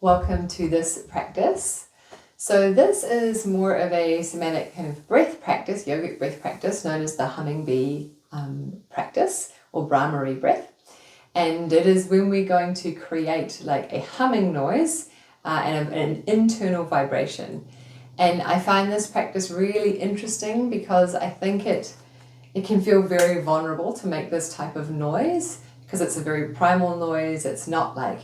Welcome to this practice. So this is more of a somatic kind of breath practice, yogic breath practice, known as the humming bee practice or Brahmari breath. And it is when we're going to create like a humming noise and an internal vibration. And I find this practice really interesting because I think it can feel very vulnerable to make this type of noise because it's a very primal noise. It's not like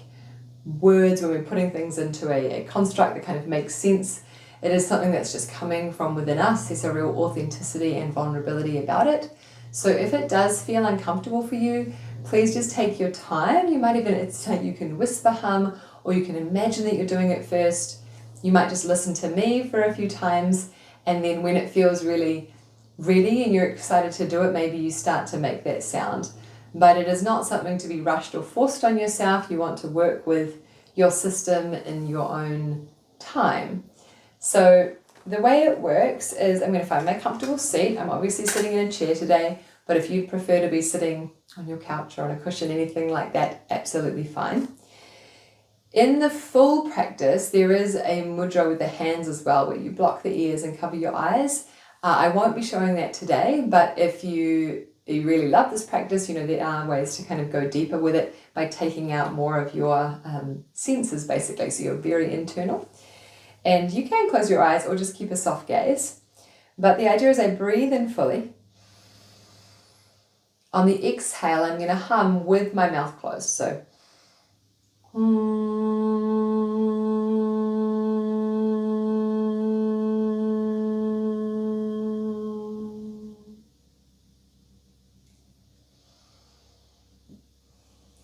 words when we're putting things into a construct that kind of makes sense. It is something that's just coming from within us. There's a real authenticity and vulnerability about it. So if it does feel uncomfortable for you, please just take your time. You might even, you can whisper hum, or you can imagine that you're doing it first. You might just listen to me for a few times, and then when it feels really ready and you're excited to do it, maybe you start to make that sound. But it is not something to be rushed or forced on yourself. You want to work with your system in your own time. So the way it works is I'm going to find my comfortable seat. I'm obviously sitting in a chair today, but if you'd prefer to be sitting on your couch or on a cushion, anything like that, absolutely fine. In the full practice, there is a mudra with the hands as well, where you block the ears and cover your eyes. I won't be showing that today, but if you really love this practice, there are ways to kind of go deeper with it by taking out more of your senses, basically, so you're very internal. And you can close your eyes or just keep a soft gaze. But the idea is I breathe in fully. On the exhale, I'm going to hum with my mouth closed. So,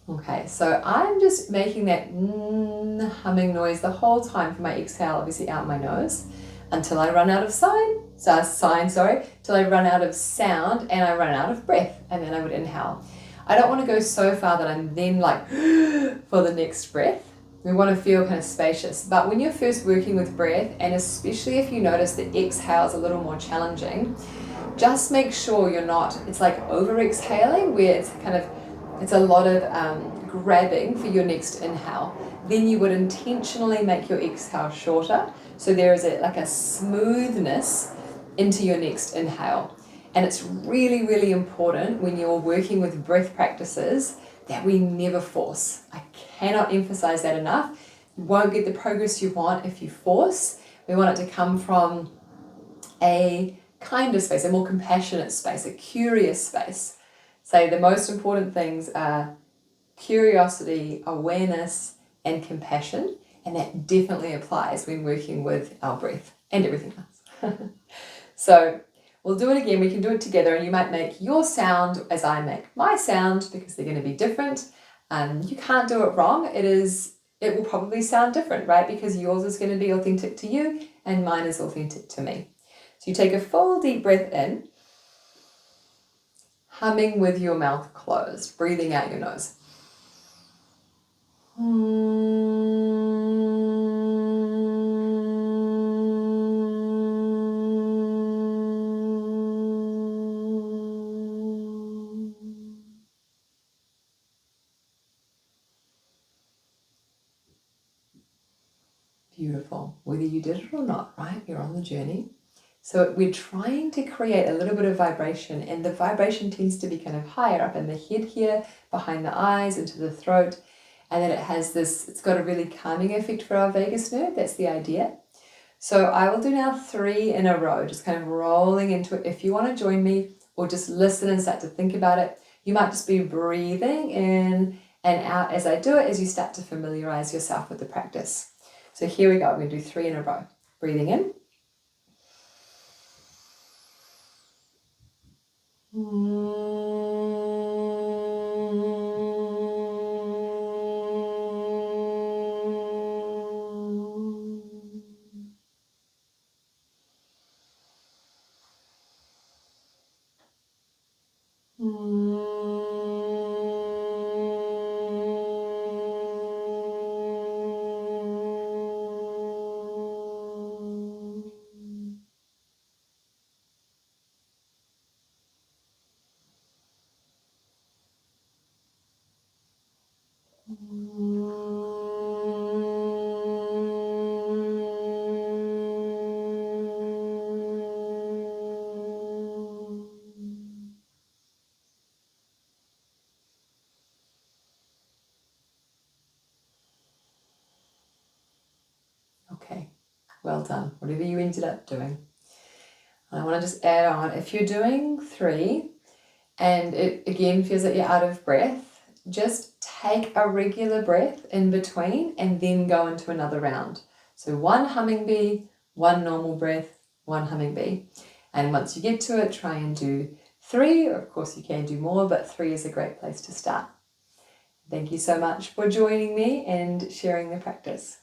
okay, so I'm just making that humming noise the whole time for my exhale, obviously out my nose, until I run out of till I run out of sound and I run out of breath, and then I would inhale. I don't want to go so far that I'm then like for the next breath. We want to feel kind of spacious. But when you're first working with breath, and especially if you notice the exhale is a little more challenging, just make sure you're not, it's like over exhaling where it's a lot of grabbing for your next inhale. Then you would intentionally make your exhale shorter. So there is a smoothness into your next inhale. And it's really, really important when you're working with breath practices that we never force. I cannot emphasize that enough. You won't get the progress you want if you force. We want it to come from a kinder space, a more compassionate space, a curious space. So the most important things are curiosity, awareness, and compassion. And that definitely applies when working with our breath and everything else. So we'll do it again. We can do it together, and you might make your sound as I make my sound because they're going to be different. You can't do it wrong. It will probably sound different, right? Because yours is going to be authentic to you and mine is authentic to me. So you take a full deep breath in, humming with your mouth closed, breathing out your nose. Beautiful. Whether you did it or not, right? You're on the journey. So we're trying to create a little bit of vibration, and the vibration tends to be kind of higher up in the head here, behind the eyes, into the throat. And then it's got a really calming effect for our vagus nerve. That's the idea. So I will do now 3 in a row, just kind of rolling into it. If you want to join me or just listen and start to think about it, you might just be breathing in and out as I do it, as you start to familiarize yourself with the practice. So here we go. I'm going to do 3 in a row. Breathing in. Well done, whatever you ended up doing. I want to just add on, if you're doing 3 and it again feels like you're out of breath, just take a regular breath in between and then go into another round. So 1 humming bee, 1 normal breath, 1 humming bee. And once you get to it, try and do 3. Of course you can do more, but 3 is a great place to start. Thank you so much for joining me and sharing the practice.